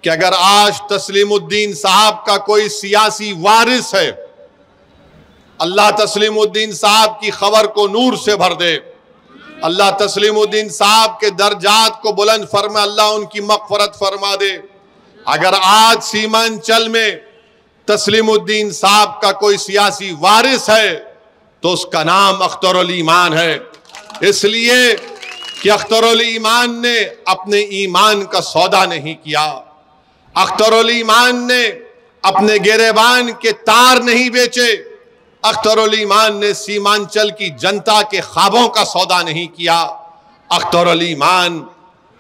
कि अगर आज तस्लीमुद्दीन साहब का कोई सियासी वारिस है, अल्लाह तस्लीमुद्दीन साहब की खबर को नूर से भर दे, अल्लाह तस्लीमुद्दीन साहब के दर्जात को बुलंद फरमा, अल्लाह उनकी मग़फ़िरत फरमा दे। अगर आज सीमांचल में तस्लीमुद्दीन साहब का कोई सियासी वारिस है तो उसका नाम अख्तरुल ईमान है, इसलिए कि अख्तरुल ईमान ने अपने ईमान का सौदा नहीं किया, अख्तरुल ईमान ने अपने गिरेबान के तार नहीं बेचे, अख्तरुल ईमान ने सीमांचल की जनता के ख्वाबों का सौदा नहीं किया। अख्तरुल ईमान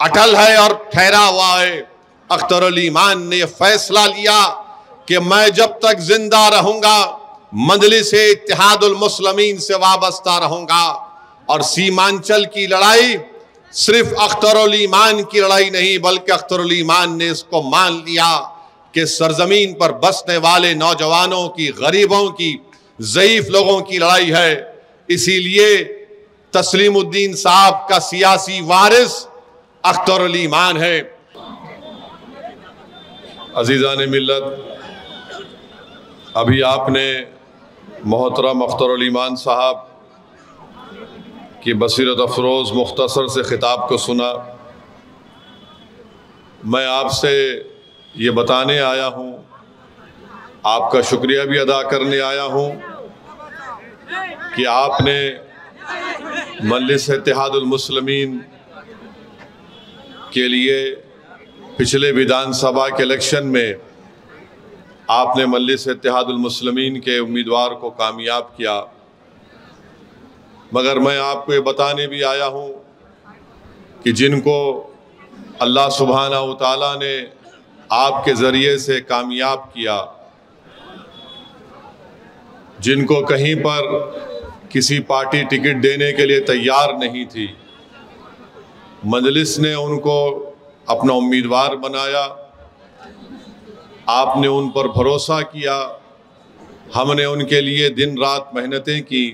अटल है और ठहरा हुआ है। अख्तरुल ईमान ने यह फैसला लिया कि मैं जब तक जिंदा रहूंगा मजलिस इत्तेहादुल मुस्लिमीन से वाबस्ता रहूंगा, और सीमांचल की लड़ाई सिर्फ अख्तरुल ईमान की लड़ाई नहीं बल्कि अख्तरुल ईमान ने इसको मान लिया कि सरजमीन पर बसने वाले नौजवानों की, गरीबों की, ज़ईफ लोगों की लड़ाई है। इसीलिए तस्लीमुद्दीन साहब का सियासी वारिस अख्तरुल ईमान है। अजीज़ान मिल्लत, अभी आपने मोहतरम अख्तरुल ईमान साहब की बसीरत अफरोज़ मुख्तसर से ख़िताब को सुना। मैं आपसे ये बताने आया हूँ, आपका शुक्रिया भी अदा करने आया हूँ कि आपने मजलिस इत्तेहादुल मुस्लिमीन के लिए पिछले विधानसभा के इलेक्शन में आपने मजलिस इत्तेहादुल मुस्लिमीन के उम्मीदवार को कामयाब किया। मगर मैं आपको ये बताने भी आया हूँ कि जिनको अल्लाह सुब्हानहू व तआला ने आपके ज़रिए से कामयाब किया, जिनको कहीं पर किसी पार्टी टिकट देने के लिए तैयार नहीं थी, मजलिस ने उनको अपना उम्मीदवार बनाया, आपने उन पर भरोसा किया, हमने उनके लिए दिन रात मेहनतें की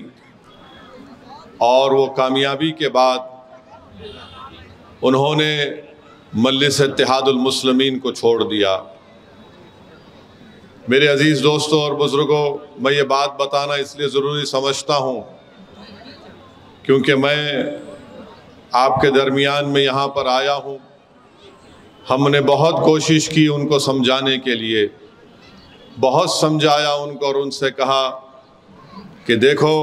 और वो कामयाबी के बाद उन्होंने मजलिस इत्तेहादुल मुस्लिमीन को छोड़ दिया। मेरे अजीज़ दोस्तों और बुज़ुर्गों, मैं ये बात बताना इसलिए ज़रूरी समझता हूँ क्योंकि मैं आपके दरमियान में यहाँ पर आया हूँ। हमने बहुत कोशिश की उनको समझाने के लिए, बहुत समझाया उनको और उनसे कहा कि देखो,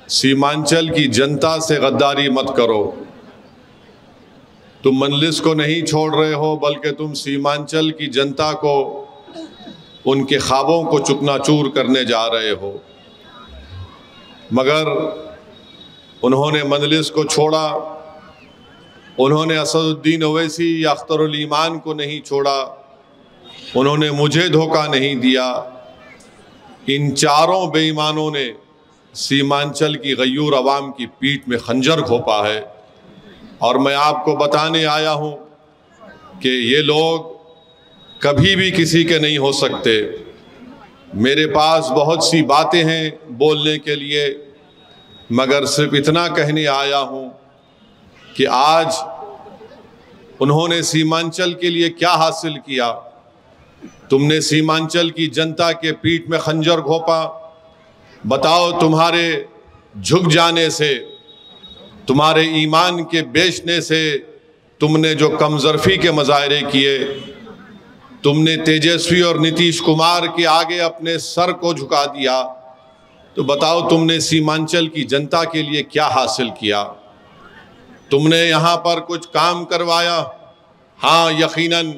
सीमांचल की जनता से गद्दारी मत करो, तुम मजलिस को नहीं छोड़ रहे हो बल्कि तुम सीमांचल की जनता को, उनके ख्वाबों को चुकनाचूर करने जा रहे हो। मगर उन्होंने मजलिस को छोड़ा, उन्होंने असदुद्दीन ओवैसी या अख्तरुल ईमान को नहीं छोड़ा, उन्होंने मुझे धोखा नहीं दिया। इन चारों बेईमानों ने सीमांचल की गयूर अवाम की पीठ में खंजर घोंपा है। और मैं आपको बताने आया हूँ कि ये लोग कभी भी किसी के नहीं हो सकते। मेरे पास बहुत सी बातें हैं बोलने के लिए, मगर सिर्फ इतना कहने आया हूँ कि आज उन्होंने सीमांचल के लिए क्या हासिल किया। तुमने सीमांचल की जनता के पीठ में खंजर घोंपा। बताओ, तुम्हारे झुक जाने से, तुम्हारे ईमान के बेचने से तुमने जो कमजरफी के मज़ाहरे किए, तुमने तेजस्वी और नीतीश कुमार के आगे अपने सर को झुका दिया, तो बताओ तुमने सीमांचल की जनता के लिए क्या हासिल किया। तुमने यहाँ पर कुछ काम करवाया, हाँ यकीनन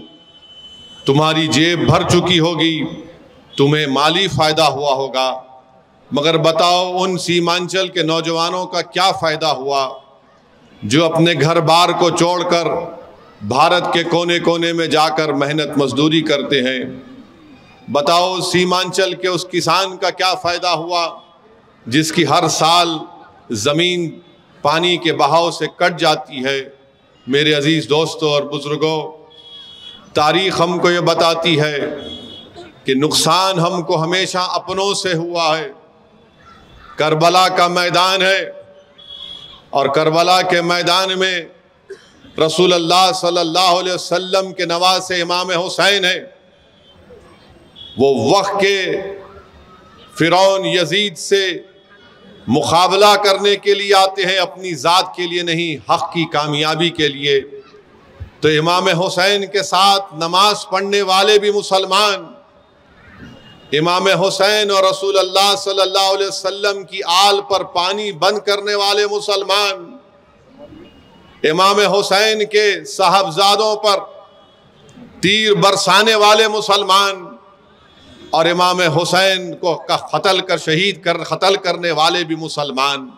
तुम्हारी जेब भर चुकी होगी, तुम्हें माली फ़ायदा हुआ होगा, मगर बताओ उन सीमांचल के नौजवानों का क्या फ़ायदा हुआ जो अपने घर बार को छोड़कर भारत के कोने कोने में जाकर मेहनत मजदूरी करते हैं। बताओ सीमांचल के उस किसान का क्या फ़ायदा हुआ जिसकी हर साल ज़मीन पानी के बहाव से कट जाती है। मेरे अजीज़ दोस्तों और बुज़ुर्गों, तारीख़ हमको ये बताती है कि नुकसान हमको हमेशा अपनों से हुआ है। करबला का मैदान है और करबला के मैदान में रसूलुल्लाह सल्लल्लाहु अलैहि वसल्लम के नवासे इमाम हुसैन है। वो वक्त के फिरौन यजीद से मुकाबला करने के लिए आते हैं, अपनी ज़ात के लिए नहीं, हक़ की कामयाबी के लिए। तो इमाम हुसैन के साथ नमाज पढ़ने वाले भी मुसलमान, इमाम हुसैन और रसूलुल्लाह सल्लल्लाहु अलैहि वसल्लम की आल पर पानी बंद करने वाले मुसलमान, इमाम हुसैन के साहबजादों पर तीर बरसाने वाले मुसलमान और इमाम हुसैन को कत्ल करने वाले भी मुसलमान।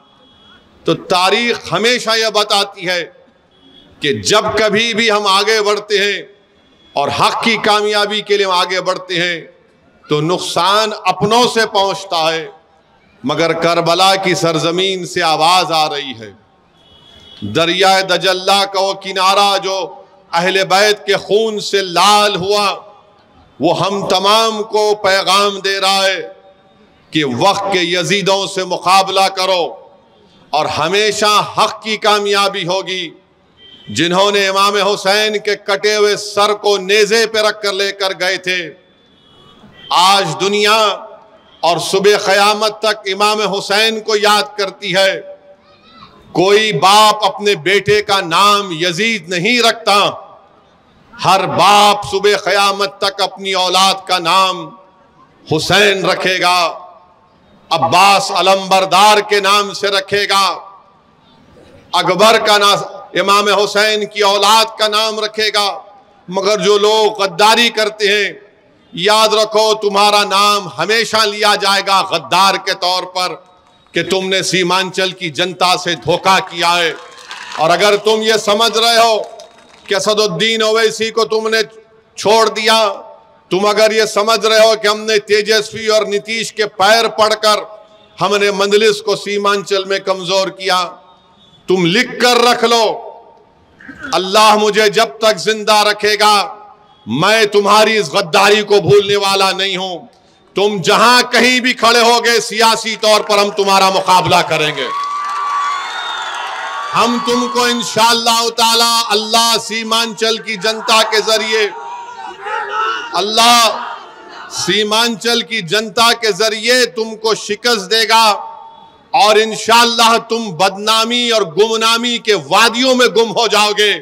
तो तारीख हमेशा यह बताती है कि जब कभी भी हम आगे बढ़ते हैं और हक़ की कामयाबी के लिए हम आगे बढ़ते हैं तो नुकसान अपनों से पहुंचता है। मगर करबला की सरजमीन से आवाज़ आ रही है, दरिया दजल्ला का वो किनारा जो अहले बैत के खून से लाल हुआ, वो हम तमाम को पैगाम दे रहा है कि वक्त के यजीदों से मुकाबला करो और हमेशा हक़ की कामयाबी होगी। जिन्होंने इमाम हुसैन के कटे हुए सर को नेज़े पे रख कर लेकर गए थे, आज दुनिया और सुबह क़यामत तक इमाम हुसैन को याद करती है। कोई बाप अपने बेटे का नाम यजीद नहीं रखता, हर बाप सुबह क़यामत तक अपनी औलाद का नाम हुसैन रखेगा, अब्बास अलंबरदार के नाम से रखेगा, अकबर का नाम इमाम हुसैन की औलाद का नाम रखेगा। मगर जो लोग गद्दारी करते हैं, याद रखो तुम्हारा नाम हमेशा लिया जाएगा गद्दार के तौर पर कि तुमने सीमांचल की जनता से धोखा किया है। और अगर तुम ये समझ रहे हो कि असदुद्दीन ओवैसी को तुमने छोड़ दिया, तुम अगर ये समझ रहे हो कि हमने तेजस्वी और नीतीश के पैर पड़कर हमने मंजलिस को सीमांचल में कमजोर किया, तुम लिख कर रख लो, अल्लाह मुझे जब तक जिंदा रखेगा मैं तुम्हारी इस गद्दारी को भूलने वाला नहीं हूं। तुम जहां कहीं भी खड़े होगे सियासी तौर पर हम तुम्हारा मुकाबला करेंगे। हम तुमको इंशाअल्लाह ताला अल्लाह सीमांचल की जनता के जरिए, अल्लाह सीमांचल की जनता के जरिए तुमको शिकस्त देगा और इंशाअल्लाह तुम बदनामी और गुमनामी के वादियों में गुम हो जाओगे।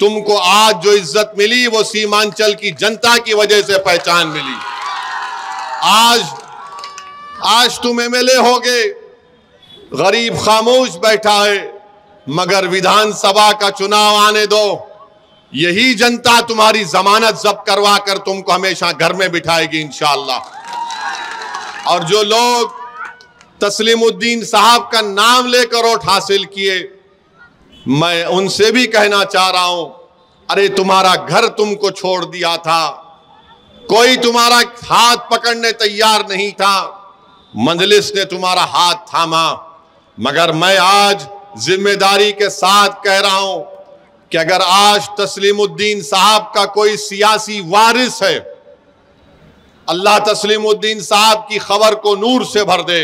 तुमको आज जो इज्जत मिली वो सीमांचल की जनता की वजह से पहचान मिली। आज तुम एमएलए होगे, गरीब खामोश बैठा है, मगर विधानसभा का चुनाव आने दो, यही जनता तुम्हारी जमानत जब्त करवा कर तुमको हमेशा घर में बिठाएगी इंशाअल्लाह। और जो लोग तस्लीमुद्दीन साहब का नाम लेकर वोट हासिल किए, मैं उनसे भी कहना चाह रहा हूं, अरे तुम्हारा घर तुमको छोड़ दिया था, कोई तुम्हारा हाथ पकड़ने तैयार नहीं था, मंजलिस ने तुम्हारा हाथ थामा। मगर मैं आज जिम्मेदारी के साथ कह रहा हूं कि अगर आज तस्लीमुद्दीन साहब का कोई सियासी वारिस है, अल्लाह तस्लीमुद्दीन साहब की खबर को नूर से भर दे,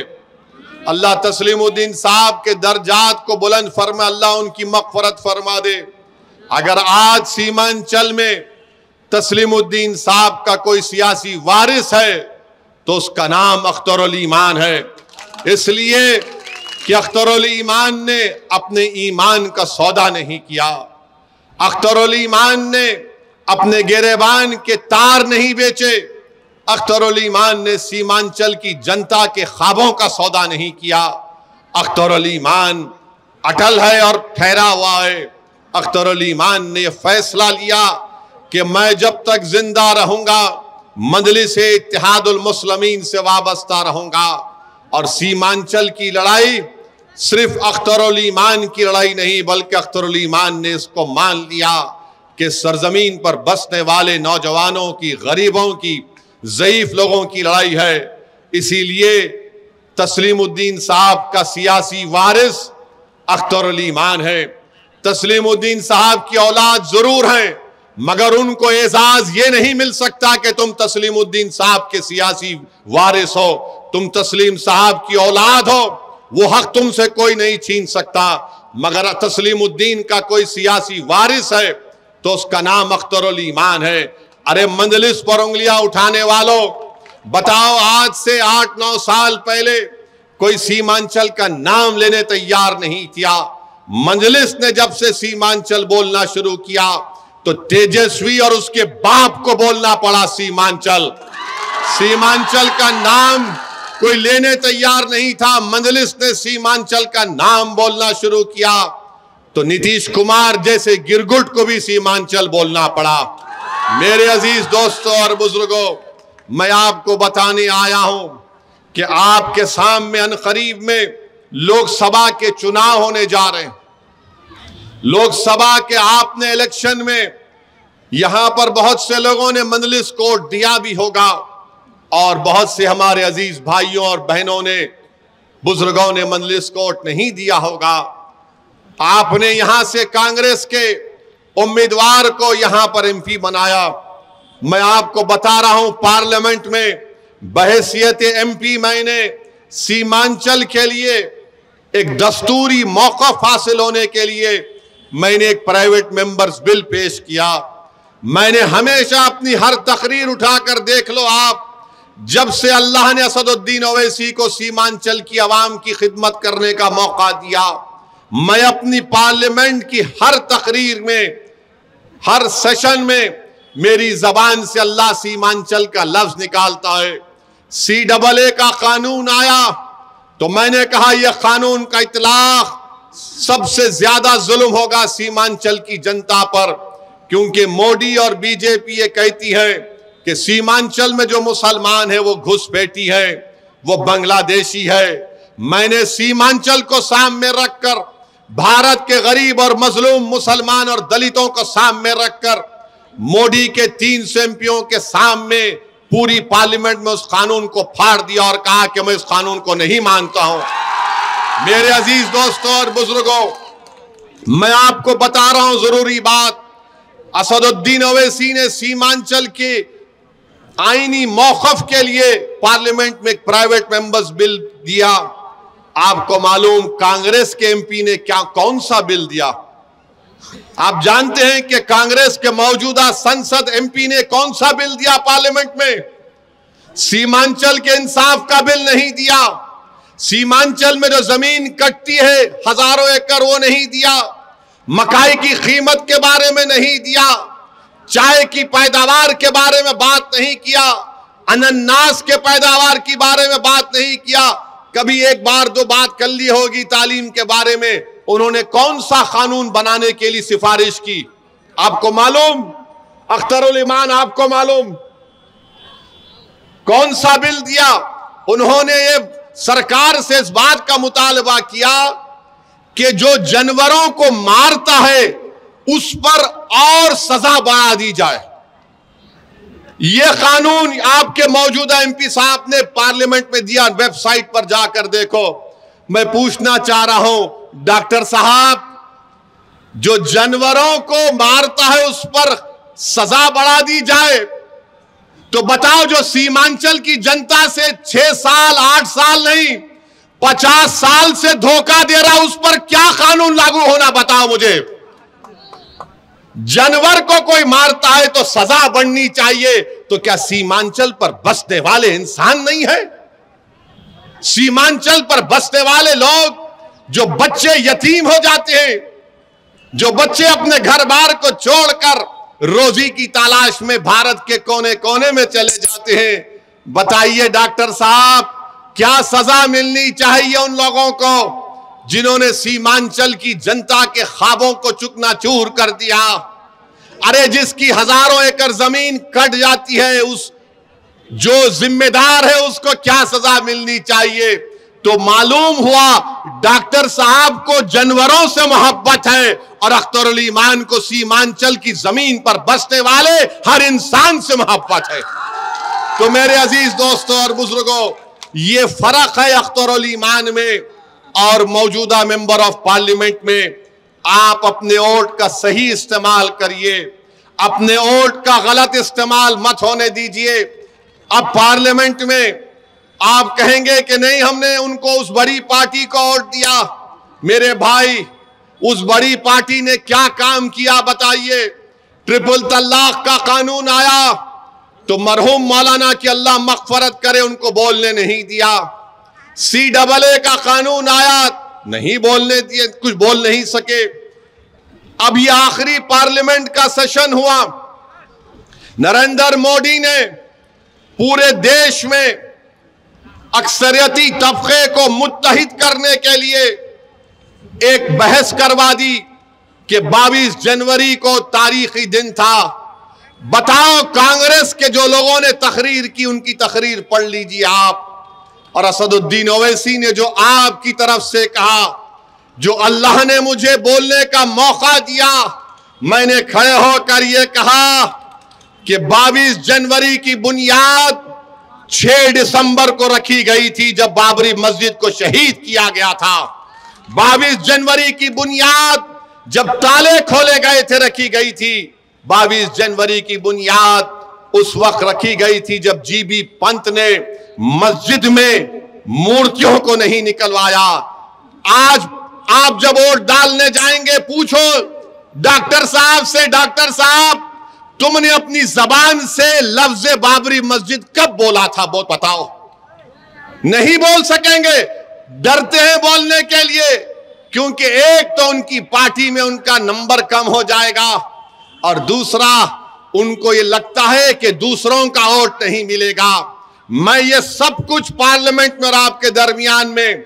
अल्लाह तस्लीमुद्दीन साहब के दर्जात को बुलंद फरमा, अल्लाह उनकी मग़फ़िरत फरमा दे। अगर आज सीमांचल में तस्लीमुद्दीन साहब का कोई सियासी वारिस है तो उसका नाम अख्तरुल ईमान है, इसलिए कि अख्तरुल ईमान ने अपने ईमान का सौदा नहीं किया, अख्तरुल ईमान ने अपने गिरेबान के तार नहीं बेचे, अख्तरुल ईमान ने सीमांचल की जनता के ख्वाबों का सौदा नहीं किया। अख्तरुल ईमान अटल है और ठहरा हुआ है। अख्तरुल ईमान ने फैसला लिया कि मैं जब तक जिंदा रहूंगा मजलिस इत्तेहादुल मुस्लिमीन से वाबस्ता रहूंगा। और सीमांचल की लड़ाई सिर्फ अख्तरुल ईमान की लड़ाई नहीं, बल्कि अख्तरुल ईमान ने इसको मान लिया कि सरजमीन पर बसने वाले नौजवानों की, गरीबों की, ज़ईफ लोगों की लड़ाई है। इसीलिए तस्लीमुद्दीन साहब का सियासी वारिस अख्तरुल ईमान है। तस्लीमुद्दीन साहब की औलाद जरूर है, मगर उनको एजाज ये नहीं मिल सकता कि तुम तस्लीमुद्दीन साहब के सियासी वारिस हो, तुम तस्लीम साहब की औलाद हो, वो हक तुमसे कोई नहीं छीन सकता। मगर तस्लीमुद्दीन का कोई सियासी वारिस है तो उसका नाम अख्तरुल ईमान है। अरे मंजलिस पर उंगलियां उठाने वालों, बताओ आज से 8-9 साल पहले कोई सीमांचल का नाम लेने तैयार नहीं किया। मंजलिस ने जब से सीमांचल बोलना शुरू किया तो तेजस्वी और उसके बाप को बोलना पड़ा सीमांचल। सीमांचल का नाम कोई लेने तैयार नहीं था, मंजलिस ने सीमांचल का नाम बोलना शुरू किया तो नीतीश कुमार जैसे गिरगुट को भी सीमांचल बोलना पड़ा। मेरे अजीज दोस्तों और बुजुर्गों, मैं आपको बताने आया हूं कि आपके सामने अनकरीब में लोकसभा के चुनाव होने जा रहे हैं। लोकसभा के आपने इलेक्शन में यहां पर बहुत से लोगों ने मंजलिस को वोट दिया भी होगा और बहुत से हमारे अजीज भाइयों और बहनों ने, बुजुर्गों ने मंजलिस को वोट नहीं दिया होगा। आपने यहां से कांग्रेस के उम्मीदवार को यहां पर एमपी बनाया। मैं आपको बता रहा हूं, पार्लियामेंट में बहैसियत एमपी मैंने सीमांचल के लिए एक दस्तूरी मौक़िफ़ हासिल होने के लिए मैंने एक प्राइवेट मेंबर्स बिल पेश किया। मैंने हमेशा अपनी हर तकरीर उठाकर देख लो आप, जब से अल्लाह ने असदुद्दीन ओवैसी को सीमांचल की आवाम की खिदमत करने का मौका दिया, मैं अपनी पार्लियामेंट की हर तकरीर में, हर सेशन में मेरी जबान से अल्लाह सीमांचल का लफ्ज निकालता है। CAA का कानून आया तो मैंने कहा यह कानून का इतलाक सबसे ज्यादा जुल्म होगा सीमांचल की जनता पर, क्योंकि मोदी और बीजेपी ये कहती है कि सीमांचल में जो मुसलमान है वो घुसपैठी है, वो बांग्लादेशी है। मैंने सीमांचल को सामने रखकर, भारत के गरीब और मजलूम मुसलमान और दलितों को सामने रखकर, मोदी के 300 एमपियों के सामने पूरी पार्लियामेंट में उस कानून को फाड़ दिया और कहा कि मैं इस कानून को नहीं मानता हूं। मेरे अजीज दोस्तों और बुजुर्गों, मैं आपको बता रहा हूं जरूरी बात, असदुद्दीन ओवैसी ने सीमांचल के आईनी मौक़िफ़ के लिए पार्लियामेंट में एक प्राइवेट मेंबर्स बिल दिया। आपको मालूम कांग्रेस के एमपी ने कौन सा बिल दिया? आप जानते हैं कि कांग्रेस के मौजूदा संसद एमपी ने कौन सा बिल दिया पार्लियामेंट में? सीमांचल के इंसाफ का बिल नहीं दिया। सीमांचल में जो जमीन कटती है हजारों एकड़, वो नहीं दिया। मकाई की कीमत के बारे में नहीं दिया। चाय की पैदावार के बारे में बात नहीं किया। अनन्नास के पैदावार के बारे में बात नहीं किया। कभी एक बार दो बात कर ली होगी तालीम के बारे में। उन्होंने कौन सा कानून बनाने के लिए सिफारिश की? आपको मालूम? अख्तरुल ईमान, आपको मालूम कौन सा बिल दिया? उन्होंने ये सरकार से इस बात का मुतालबा किया कि जो जानवरों को मारता है उस पर और सजा बढ़ा दी जाए। यह कानून आपके मौजूदा एमपी साहब ने पार्लियामेंट में दिया। वेबसाइट पर जाकर देखो। मैं पूछना चाह रहा हूं, डॉक्टर साहब, जो जानवरों को मारता है उस पर सजा बढ़ा दी जाए, तो बताओ जो सीमांचल की जनता से 6 साल 8 साल नहीं 50 साल से धोखा दे रहा, उस पर क्या कानून लागू होना, बताओ मुझे। जानवर को कोई मारता है तो सजा बढ़नी चाहिए, तो क्या सीमांचल पर बसने वाले इंसान नहीं है? सीमांचल पर बसने वाले लोग, जो बच्चे यतीम हो जाते हैं, जो बच्चे अपने घर बार को छोड़कर रोजी की तलाश में भारत के कोने कोने में चले जाते हैं, बताइए डॉक्टर साहब, क्या सजा मिलनी चाहिए उन लोगों को जिन्होंने सीमांचल की जनता के ख्वाबों को चूकनाचूर कर दिया? अरे जिसकी हजारों एकड़ जमीन कट जाती है, उस जो जिम्मेदार है उसको क्या सजा मिलनी चाहिए? तो मालूम हुआ डॉक्टर साहब को जानवरों से मोहब्बत है और अख्तरुल ईमान को सीमांचल की जमीन पर बसने वाले हर इंसान से मोहब्बत है। तो मेरे अजीज दोस्तों और बुजुर्गों, ये फर्क है अख्तरुल ईमान में और मौजूदा मेंबर ऑफ पार्लियामेंट में। आप अपने वोट का सही इस्तेमाल करिए, अपने वोट का गलत इस्तेमाल मत होने दीजिए। अब पार्लियामेंट में आप कहेंगे कि नहीं, हमने उनको उस बड़ी पार्टी को वोट दिया। मेरे भाई, उस बड़ी पार्टी ने क्या काम किया बताइए। ट्रिपल तलाक का कानून आया तो मरहूम मौलाना की अल्लाह मगफरत करे उनको बोलने नहीं दिया। CAA का कानून आया, नहीं बोलने दिए, कुछ बोल नहीं सके। अब ये आखिरी पार्लियामेंट का सेशन हुआ, नरेंद्र मोदी ने पूरे देश में अक्सरियती तबके को मुत्तहिद करने के लिए एक बहस करवा दी कि 22 जनवरी को तारीखी दिन था। बताओ, कांग्रेस के जो लोगों ने तकरीर की उनकी तकरीर पढ़ लीजिए आप। और असदुद्दीन ओवैसी ने जो आपकी तरफ से कहा, जो अल्लाह ने मुझे बोलने का मौका दिया, मैंने खड़े होकर यह कहा कि 22 जनवरी की बुनियाद 6 दिसंबर को रखी गई थी जब बाबरी मस्जिद को शहीद किया गया था। 22 जनवरी की बुनियाद जब ताले खोले गए थे रखी गई थी। 22 जनवरी की बुनियाद उस वक्त रखी गई थी जब GB पंत ने मस्जिद में मूर्तियों को नहीं निकलवाया। आज आप जब वोट डालने जाएंगे, पूछो डॉक्टर साहब से, डॉक्टर साहब तुमने अपनी जबान से लफ्ज बाबरी मस्जिद कब बोला था, वो बताओ। नहीं बोल सकेंगे, डरते हैं बोलने के लिए, क्योंकि एक तो उनकी पार्टी में उनका नंबर कम हो जाएगा और दूसरा उनको ये लगता है कि दूसरों का वोट नहीं मिलेगा। मैं ये सब कुछ पार्लियामेंट में और आपके दरमियान में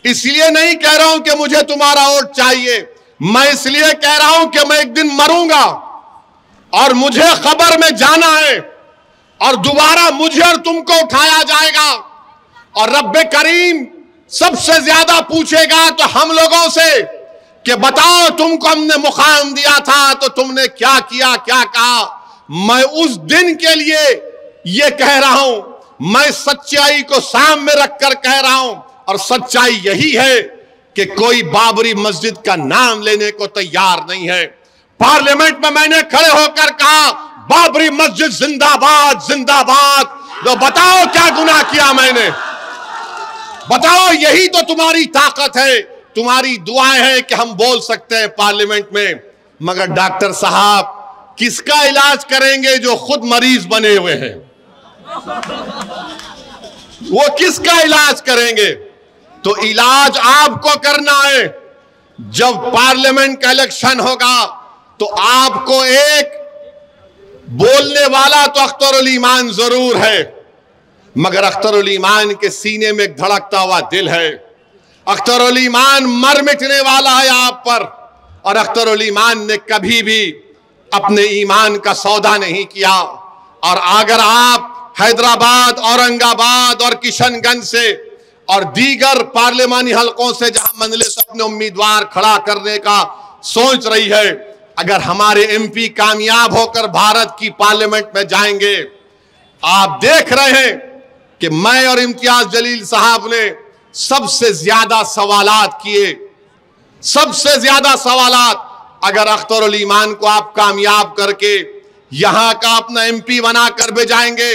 इसलिए नहीं कह रहा हूं कि मुझे तुम्हारा वोट चाहिए, मैं इसलिए कह रहा हूं कि मैं एक दिन मरूंगा और मुझे खबर में जाना है और दोबारा मुझे और तुमको उठाया जाएगा और रब्बे करीम सबसे ज्यादा पूछेगा तो हम लोगों से कि बताओ तुमको हमने मुकाम दिया था तो तुमने क्या किया, क्या कहा। मैं उस दिन के लिए यह कह रहा हूं, मैं सच्चाई को सामने रखकर कह रहा हूं और सच्चाई यही है कि कोई बाबरी मस्जिद का नाम लेने को तैयार नहीं है। पार्लियामेंट में मैंने खड़े होकर कहा बाबरी मस्जिद जिंदाबाद जिंदाबाद। तो बताओ क्या गुनाह किया मैंने, बताओ। यही तो तुम्हारी ताकत है, तुम्हारी दुआएं हैं कि हम बोल सकते हैं पार्लियामेंट में। मगर डॉक्टर साहब किसका इलाज करेंगे जो खुद मरीज बने हुए हैं, वो किसका इलाज करेंगे। तो इलाज आपको करना है। जब पार्लियामेंट का इलेक्शन होगा तो आपको एक बोलने वाला तो अख्तरुल ईमान जरूर है, मगर अख्तरुल ईमान के सीने में एक धड़कता हुआ दिल है। अख्तरुल ईमान मर मिटने वाला है आप पर, और अख्तरुल ईमान ने कभी भी अपने ईमान का सौदा नहीं किया। और अगर आप हैदराबाद, औरंगाबाद और किशनगंज से और दीगर पार्लियामानी हलकों से जहां मजलिस अपने उम्मीदवार खड़ा करने का सोच रही है, अगर हमारे MP कामयाब होकर भारत की पार्लियामेंट में जाएंगे, आप देख रहे हैं कि मैं और इम्तियाज जलील साहब ने सबसे ज्यादा सवालात किए, सबसे ज्यादा सवालात। अगर अख्तरुल ईमान को आप कामयाब करके यहां का अपना MP बनाकर भेजाएंगे,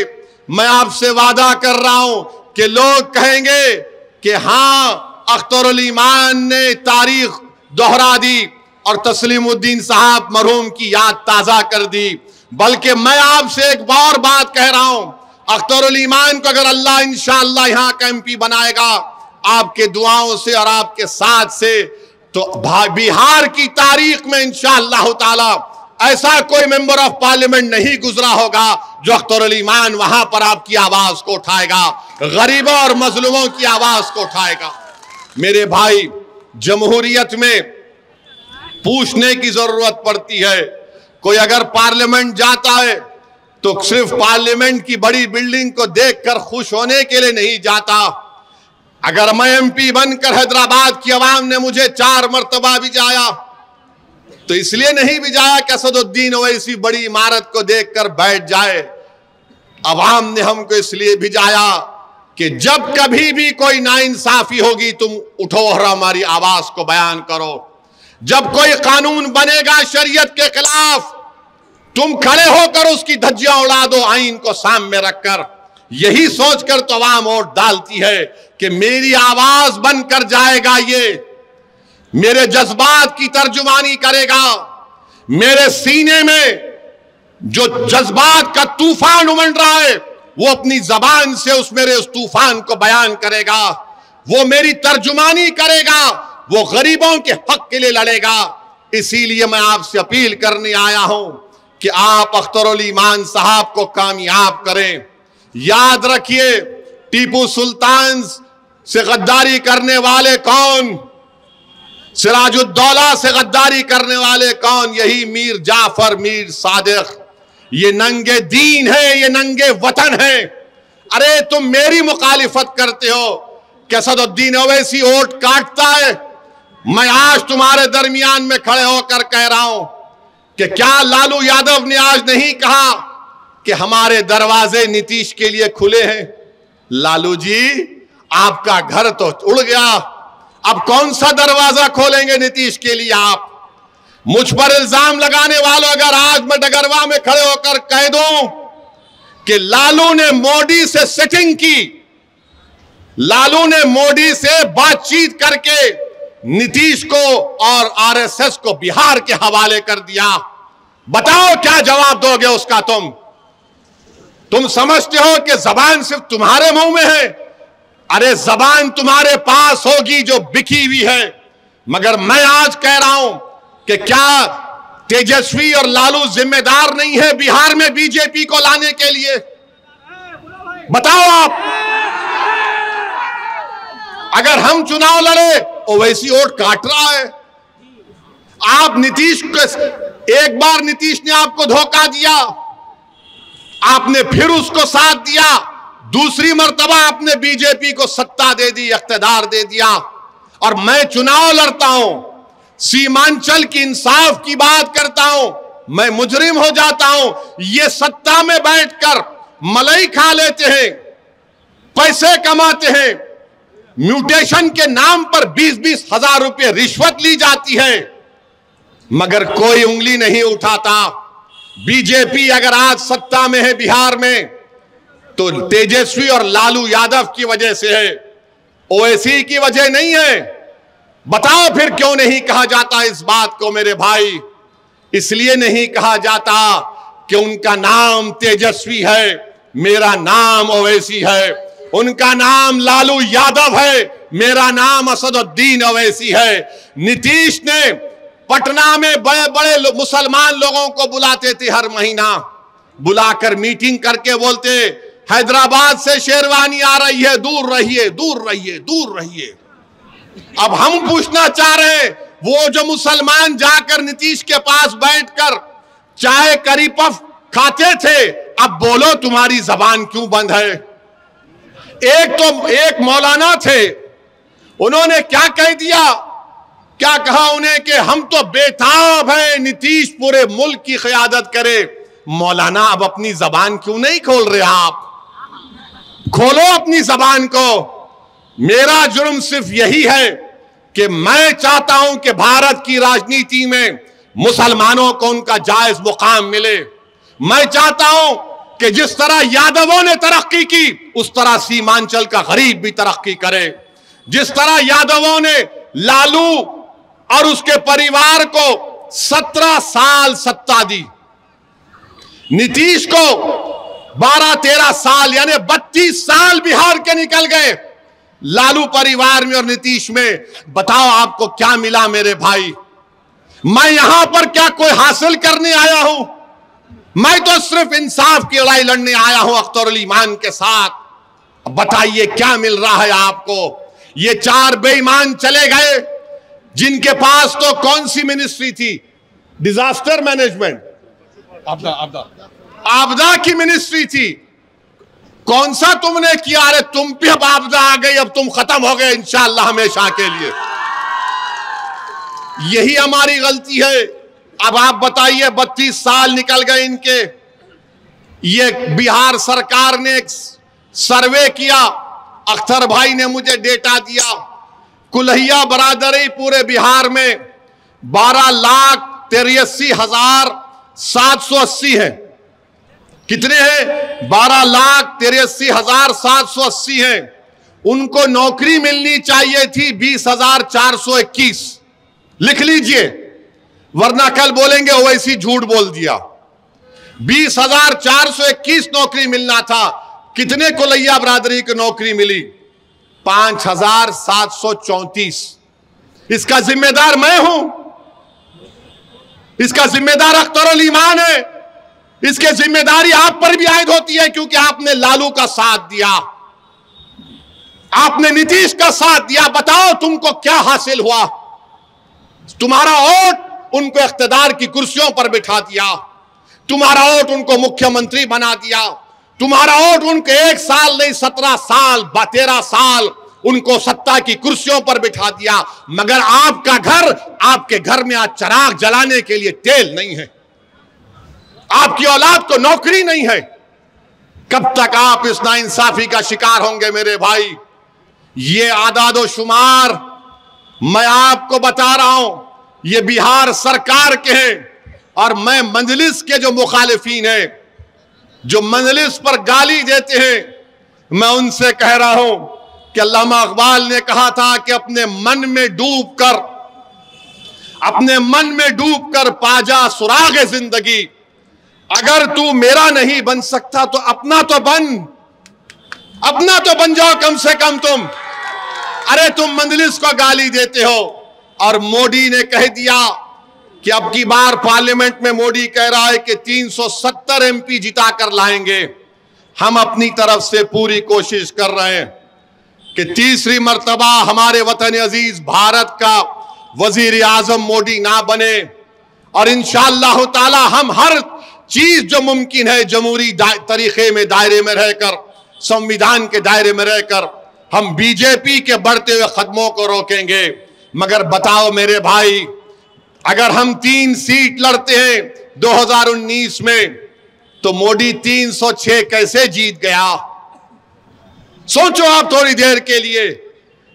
मैं आपसे वादा कर रहा हूं कि लोग कहेंगे कि हां अख्तरुल ईमान ने तारीख दोहरा दी और तस्लीमुद्दीन साहब मरहूम की याद ताजा कर दी। बल्कि मैं आपसे एक और बात कह रहा हूं, अख्तरुल ईमान को अगर अल्लाह इंशाअल्लाह यहां का MP बनाएगा आपके दुआओं से और आपके साथ से, तो बिहार की तारीख में इंशाअल्लाह ताला ऐसा कोई मेंबर ऑफ पार्लियामेंट नहीं गुजरा होगा जो अख्तरुल ईमान वहां पर आपकी आवाज को उठाएगा, गरीबों और मजलूमों की आवाज को उठाएगा। मेरे भाई, जमहूरियत में पूछने की जरूरत पड़ती है। कोई अगर पार्लियामेंट जाता है तो सिर्फ पार्लियामेंट की बड़ी बिल्डिंग को देखकर खुश होने के लिए नहीं जाता। अगर मैं MP बनकर हैदराबाद की आवाम ने मुझे 4 मरतबा भिजाया तो इसलिए नहीं भिजाया कि असदुद्दीन ओवैसी बड़ी इमारत को देखकर बैठ जाए। अवाम ने हमको इसलिए भिजाया कि जब कभी भी कोई नाइंसाफी होगी तुम उठो और हमारी आवाज को बयान करो। जब कोई कानून बनेगा शरीयत के खिलाफ, तुम खड़े होकर उसकी धज्जियां उड़ा दो आईन को सामने रखकर। यही सोचकर तो अवाम वोट डालती है कि मेरी आवाज बनकर जाएगा, ये मेरे जज्बात की तर्जुमानी करेगा, मेरे सीने में जो जज्बात का तूफान उमड़ रहा है वो अपनी जबान से उस तूफान को बयान करेगा, वो मेरी तर्जुमानी करेगा, वो गरीबों के हक के लिए लड़ेगा। इसीलिए मैं आपसे अपील करने आया हूं कि आप अख्तरुल ईमान साहब को कामयाब करें। याद रखिए, टीपू सुल्तान से गद्दारी करने वाले कौन, सिराजुद्दौला से गद्दारी करने वाले कौन? यही मीर जाफर, मीर सादिक। ये नंगे दीन है, ये नंगे वतन है। अरे तुम मेरी मुखालिफत करते हो कि असदुद्दीन ओवैसी वोट काटता है। मैं आज तुम्हारे दरमियान में खड़े होकर कह रहा हूं कि क्या लालू यादव ने आज नहीं कहा कि हमारे दरवाजे नीतीश के लिए खुले हैं? लालू जी, आपका घर तो उड़ गया, अब कौन सा दरवाजा खोलेंगे नीतीश के लिए आप? मुझ पर इल्जाम लगाने वालों, अगर आज मैं डगरवा में खड़े होकर कह दूं कि लालू ने मोदी से सेटिंग की, लालू ने मोदी से बातचीत करके नीतीश को और आरएसएस को बिहार के हवाले कर दिया, बताओ क्या जवाब दोगे उसका? तुम समझते हो कि जबान सिर्फ तुम्हारे मुंह में है? अरे जबान तुम्हारे पास होगी जो बिकी हुई है। मगर मैं आज कह रहा हूं कि क्या तेजस्वी और लालू जिम्मेदार नहीं है बिहार में बीजेपी को लाने के लिए? बताओ आप। अगर हम चुनाव लड़े ओवैसी वोट काट रहा है। आप नीतीश को, एक बार नीतीश ने आपको धोखा दिया, आपने फिर उसको साथ दिया, दूसरी मर्तबा आपने बीजेपी को सत्ता दे दी, इख्तिदार दे दिया। और मैं चुनाव लड़ता हूं, सीमांचल की इंसाफ की बात करता हूं, मैं मुजरिम हो जाता हूं। ये सत्ता में बैठकर मलाई खा लेते हैं, पैसे कमाते हैं, म्यूटेशन के नाम पर 20-20 हजार रुपए रिश्वत ली जाती है, मगर कोई उंगली नहीं उठाता। बीजेपी अगर आज सत्ता में है बिहार में तो तेजस्वी और लालू यादव की वजह से है, ओवैसी की वजह नहीं है। बताओ फिर क्यों नहीं कहा जाता इस बात को मेरे भाई? इसलिए नहीं कहा जाता कि उनका नाम तेजस्वी है, मेरा नाम ओवैसी है। उनका नाम लालू यादव है, मेरा नाम असदुद्दीन ओवैसी है। नीतीश ने पटना में बड़े बड़े मुसलमान लोगों को बुलाते थे, हर महीना बुलाकर मीटिंग करके बोलते, हैदराबाद से शेरवानी आ रही है, दूर रहिए, दूर रहिए, दूर रहिए। अब हम पूछना चाह रहे हैं, वो जो मुसलमान जाकर नीतीश के पास बैठकर चाय करी पफ खाते थे, अब बोलो तुम्हारी जबान क्यों बंद है? एक मौलाना थे, उन्होंने क्या कह दिया, क्या कहा उन्हें कि हम तो बेताब हैं, नीतीश पूरे मुल्क की क़यादत करे। मौलाना, अब अपनी जबान क्यों नहीं खोल रहे आप? खोलो अपनी जबान को। मेरा जुर्म सिर्फ यही है कि मैं चाहता हूं कि भारत की राजनीति में मुसलमानों को उनका जायज मुकाम मिले। मैं चाहता हूं कि जिस तरह यादवों ने तरक्की की, उस तरह सीमांचल का गरीब भी तरक्की करे। जिस तरह यादवों ने लालू और उसके परिवार को 17 साल सत्ता दी, नीतीश को 12-13 साल, यानी 32 साल बिहार के निकल गए लालू परिवार में और नीतीश में। बताओ आपको क्या मिला मेरे भाई? मैं यहां पर क्या कोई हासिल करने आया हूं? मैं तो सिर्फ इंसाफ की लड़ाई लड़ने आया हूं अख्तरुल ईमान के साथ। बताइए क्या मिल रहा है आपको? ये 4 बेईमान चले गए जिनके पास तो कौन सी मिनिस्ट्री थी? डिजास्टर मैनेजमेंट, आपदा की मिनिस्ट्री थी। कौन सा तुमने किया? अरे तुम पे अब आपदा आ गई, अब तुम खत्म हो गए इंशाअल्लाह हमेशा के लिए। यही हमारी गलती है। अब आप बताइए, 32 साल निकल गए इनके। ये बिहार सरकार ने एक सर्वे किया, अख्तर भाई ने मुझे डेटा दिया, कुल्हिया बरादरी पूरे बिहार में 12,83,780 है। कितने हैं? 12,83,780 हैं। उनको नौकरी मिलनी चाहिए थी 20,421। लिख लीजिए, वरना कल बोलेंगे ओवैसी झूठ बोल दिया। 20,421 नौकरी मिलना था, कितने कोलैया बरादरी की नौकरी मिली? 5,734। इसका जिम्मेदार मैं हूं, इसका जिम्मेदार अख्तरुल ईमान है, इसकी जिम्मेदारी आप पर भी आयद होती है, क्योंकि आपने लालू का साथ दिया, आपने नीतीश का साथ दिया। बताओ तुमको क्या हासिल हुआ? तुम्हारा वोट उनको इख्तिदार की कुर्सियों पर बिठा दिया, तुम्हारा वोट उनको मुख्यमंत्री बना दिया, तुम्हारा वोट उनको 1 साल नहीं 17 साल 13 साल उनको सत्ता की कुर्सियों पर बिठा दिया। मगर आपका घर, आपके घर में आज चिराग जलाने के लिए तेल नहीं है, आपकी औलाद को नौकरी नहीं है। कब तक आप इस नाइंसाफी का शिकार होंगे मेरे भाई? ये आदादो शुमार मैं आपको बता रहा हूं, ये बिहार सरकार के हैं। और मैं मजलिस के जो मुखालिफीन हैं, जो मजलिस पर गाली देते हैं, मैं उनसे कह रहा हूं कि अल्लामा इकबाल ने कहा था कि अपने मन में डूबकर पाजा सुराग जिंदगी। अगर तू मेरा नहीं बन सकता तो अपना तो बन जाओ कम से कम तुम। अरे तुम मजलिस को गाली देते हो। और मोदी ने कह दिया कि अब की बार पार्लियामेंट में मोदी कह रहा है कि 370 एमपी जिता कर लाएंगे। हम अपनी तरफ से पूरी कोशिश कर रहे हैं कि तीसरी मर्तबा हमारे वतन अजीज भारत का वजीर आजम मोदी ना बने। और इंशाअल्लाह ताला हम हर चीज जो मुमकिन है जमहूरी तरीके में दायरे में रहकर, संविधान के दायरे में रहकर हम बीजेपी के बढ़ते हुए कदमों को रोकेंगे। मगर बताओ मेरे भाई, अगर हम 3 सीट लड़ते हैं 2019 में, तो मोदी 306 कैसे जीत गया? सोचो आप थोड़ी देर के लिए।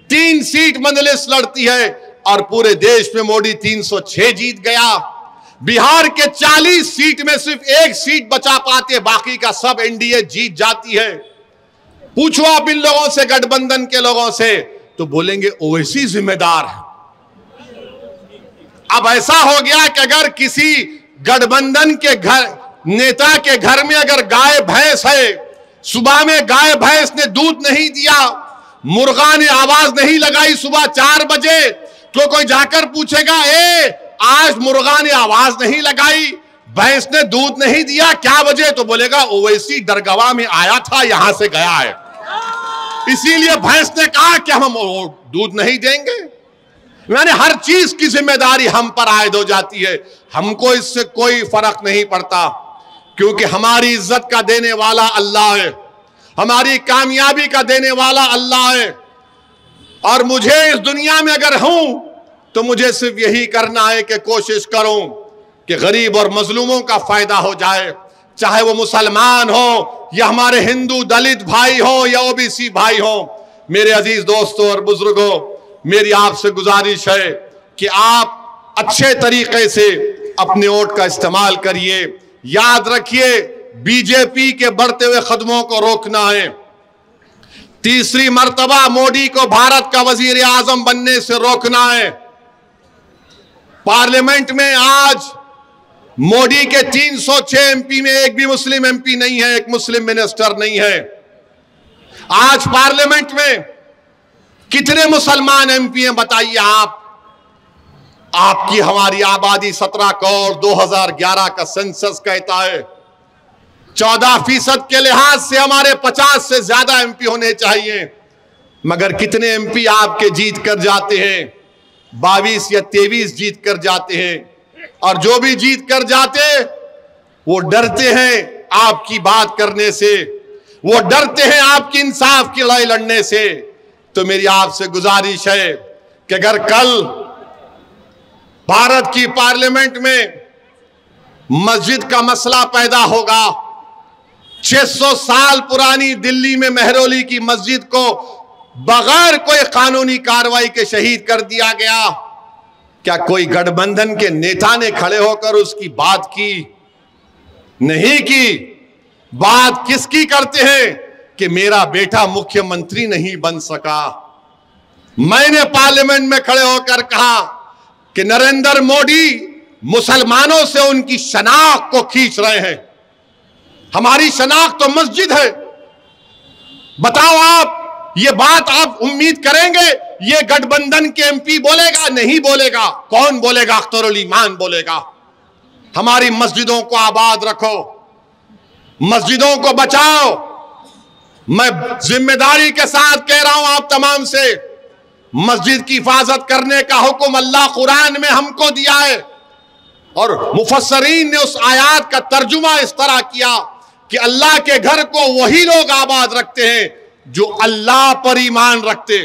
3 सीट मजलिस लड़ती है और पूरे देश में मोदी 306 जीत गया। बिहार के 40 सीट में सिर्फ 1 सीट बचा पाते, बाकी का सब एनडीए जीत जाती है। पूछो आप इन लोगों से, गठबंधन के लोगों से, तो बोलेंगे ओवैसी जिम्मेदार है। अब ऐसा हो गया कि अगर किसी गठबंधन के नेता के घर में अगर गाय भैंस है, सुबह में गाय भैंस ने दूध नहीं दिया, मुर्गा ने आवाज नहीं लगाई सुबह 4 बजे, तो कोई जाकर पूछेगा आज मुर्गा ने आवाज नहीं लगाई, भैंस ने दूध नहीं दिया, क्या वजह? तो बोलेगा ओवैसी दरगाह में आया था, यहां से गया है, इसीलिए भैंस ने कहा कि हम दूध नहीं देंगे। यानी हर चीज की जिम्मेदारी हम पर आयद हो जाती है। हमको इससे कोई फर्क नहीं पड़ता, क्योंकि हमारी इज्जत का देने वाला अल्लाह है, हमारी कामयाबी का देने वाला अल्लाह है। और मुझे इस दुनिया में अगर हूं तो मुझे सिर्फ यही करना है कि कोशिश करूं कि गरीब और मजलूमों का फायदा हो जाए, चाहे वो मुसलमान हो या हमारे हिंदू दलित भाई हो या ओबीसी भाई हो। मेरे अजीज दोस्तों और बुजुर्गों, मेरी आपसे गुजारिश है कि आप अच्छे तरीके से अपने वोट का इस्तेमाल करिए। याद रखिए, बीजेपी के बढ़ते हुए कदमों को रोकना है। तीसरी मर्तबा मोदी को भारत का वजीर आजम बनने से रोकना है। पार्लियामेंट में आज मोदी के 306 एमपी में एक भी मुस्लिम एमपी नहीं है, एक मुस्लिम मिनिस्टर नहीं है। आज पार्लियामेंट में कितने मुसलमान एमपी हैं बताइए आप? आपकी हमारी आबादी 17 करोड़ 2011 का सेंसस कहता है। 14% के लिहाज से हमारे 50 से ज्यादा एमपी होने चाहिए, मगर कितने एमपी आपके जीत कर जाते हैं? 22 या 23 जीत कर जाते हैं। और जो भी जीत कर जाते वो डरते हैं आपकी बात करने से, वो डरते हैं आपकी इंसाफ की लड़ाई लड़ने से। तो मेरी आपसे गुजारिश है कि अगर कल भारत की पार्लियामेंट में मस्जिद का मसला पैदा होगा, 600 साल पुरानी दिल्ली में मेहरौली की मस्जिद को बगैर कोई कानूनी कार्रवाई के शहीद कर दिया गया, क्या कोई गठबंधन के नेता ने खड़े होकर उसकी बात की? नहीं की। बात किसकी करते हैं कि मेरा बेटा मुख्यमंत्री नहीं बन सका। मैंने पार्लियामेंट में खड़े होकर कहा, कि नरेंद्र मोदी मुसलमानों से उनकी शनाख्त को खींच रहे हैं। हमारी शनाख्त तो मस्जिद है। बताओ आप, ये बात आप उम्मीद करेंगे ये गठबंधन के एमपी बोलेगा? नहीं बोलेगा। कौन बोलेगा? अख्तरुल ईमान बोलेगा। हमारी मस्जिदों को आबाद रखो, मस्जिदों को बचाओ। मैं जिम्मेदारी के साथ कह रहा हूं आप तमाम से, मस्जिद की हिफाजत करने का हुक्म अल्लाह कुरान में हमको दिया है और मुफस्सरीन ने उस आयत का तर्जुमा इस तरह किया कि अल्लाह के घर को वही लोग आबाद रखते हैं जो अल्लाह पर ईमान रखते,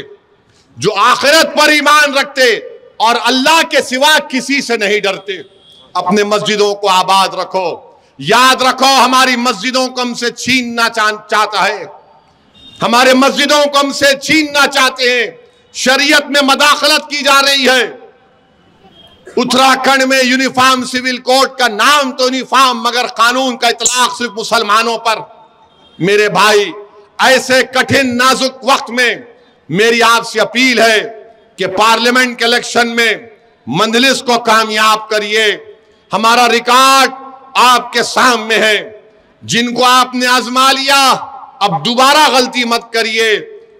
जो आखिरत पर ईमान रखते और अल्लाह के सिवा किसी से नहीं डरते। अपने मस्जिदों को आबाद रखो। याद रखो, हमारी मस्जिदों को हमसे छीनना चाहता है, हमारे मस्जिदों को हमसे छीनना चाहते हैं। शरीयत में मदाखलत की जा रही है। उत्तराखंड में यूनिफॉर्म सिविल कोड का नाम तो यूनिफॉर्म, मगर कानून का इतलाक सिर्फ मुसलमानों पर। मेरे भाई, ऐसे कठिन नाजुक वक्त में मेरी आपसे अपील है कि पार्लियामेंट के इलेक्शन में मंजलिस को कामयाब करिए। हमारा रिकॉर्ड आपके सामने है। जिनको आपने आजमा लिया, अब दोबारा गलती मत करिए।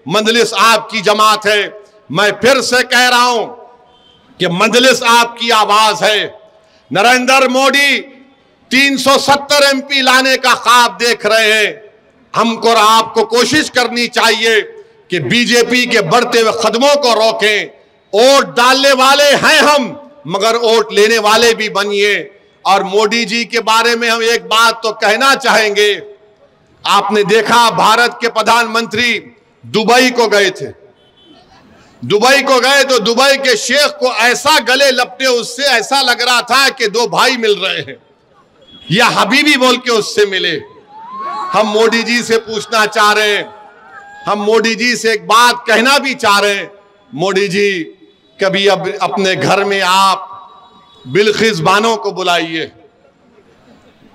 मंजलिस आपकी जमात है। मैं फिर से कह रहा हूं कि मंजलिस आपकी आवाज है। नरेंद्र मोदी 370 एमपी लाने का ख्वाब देख रहे हैं। हमको और आपको कोशिश करनी चाहिए कि बीजेपी के बढ़ते हुए कदमों को रोकें। वोट डालने वाले हैं हम, मगर वोट लेने वाले भी बनिए। और मोदी जी के बारे में हम एक बात तो कहना चाहेंगे। आपने देखा, भारत के प्रधानमंत्री दुबई को गए थे। दुबई को गए तो दुबई के शेख को ऐसा गले लपटे, उससे ऐसा लग रहा था कि दो भाई मिल रहे हैं, या हबीबी बोल के उससे मिले। हम मोदी जी से पूछना चाह रहे हैं, हम मोदी जी से एक बात कहना भी चाह रहे हैं। मोदी जी, कभी अब अपने घर में आप बिल्किस बानो को बुलाइए।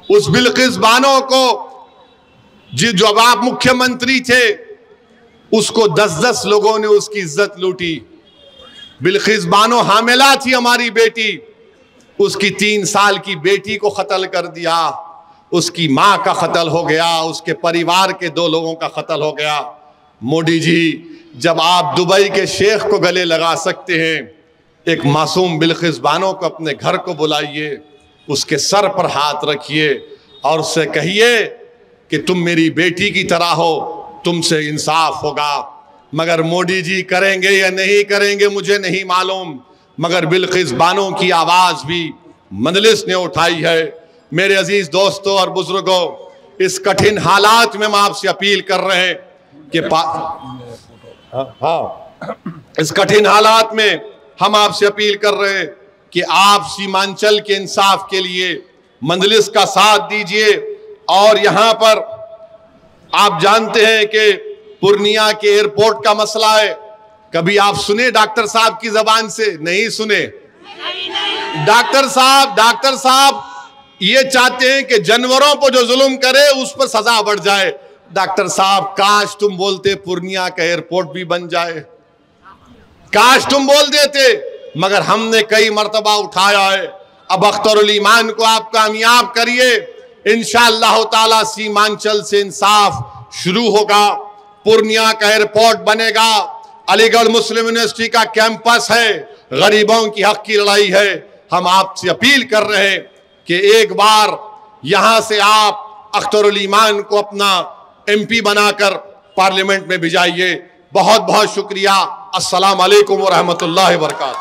उस बिल्किस बानो को जब आप मुख्यमंत्री थे, उसको 10-10 लोगों ने उसकी इज्जत लूटी। बिल्किस बानो हामिला थी, हमारी बेटी। उसकी 3 साल की बेटी को कत्ल कर दिया। उसकी मां का कत्ल हो गया, उसके परिवार के 2 लोगों का कत्ल हो गया। मोदी जी, जब आप दुबई के शेख को गले लगा सकते हैं, एक मासूम बिल्किस बानो को अपने घर को बुलाइए, उसके सर पर हाथ रखिए और उससे कहिए कि तुम मेरी बेटी की तरह हो, तुमसे इंसाफ होगा। मगर मोदी जी करेंगे या नहीं करेंगे मुझे नहीं मालूम, मगर बिल्किस बानो की आवाज भी मजलिस ने उठाई है। मेरे अजीज दोस्तों और बुजुर्गों, इस कठिन हालात में हम आपसे अपील कर रहे हैं कि इस कठिन हालात में हम आपसे अपील कर रहे हैं कि आप सीमांचल के इंसाफ के लिए मजलिस का साथ दीजिए। और यहाँ पर आप जानते हैं कि पूर्णिया के एयरपोर्ट का मसला है। कभी आप सुने डॉक्टर साहब की जबान से? नहीं सुने। डॉक्टर साहब ये चाहते हैं कि जानवरों पर जो जुल्म करे उस पर सजा बढ़ जाए। डॉक्टर साहब, काश तुम बोलते पूर्णिया का एयरपोर्ट भी बन जाए, काश तुम बोल देते, मगर हमने कई मर्तबा उठाया है। अब अख्तरुल ईमान को आप कामयाब करिए। इंशाअल्लाह ताला सीमांचल से इंसाफ शुरू होगा। पूर्णिया का एयरपोर्ट बनेगा। अलीगढ़ मुस्लिम यूनिवर्सिटी का कैंपस है। गरीबों की हक की लड़ाई है। हम आपसे अपील कर रहे हैं कि एक बार यहां से आप अख्तरुल ईमान को अपना एमपी बनाकर पार्लियामेंट में भिजाइए। बहुत बहुत शुक्रिया। अस्सलाम वालेकुम व रहमतुल्लाहि व बरकातहू।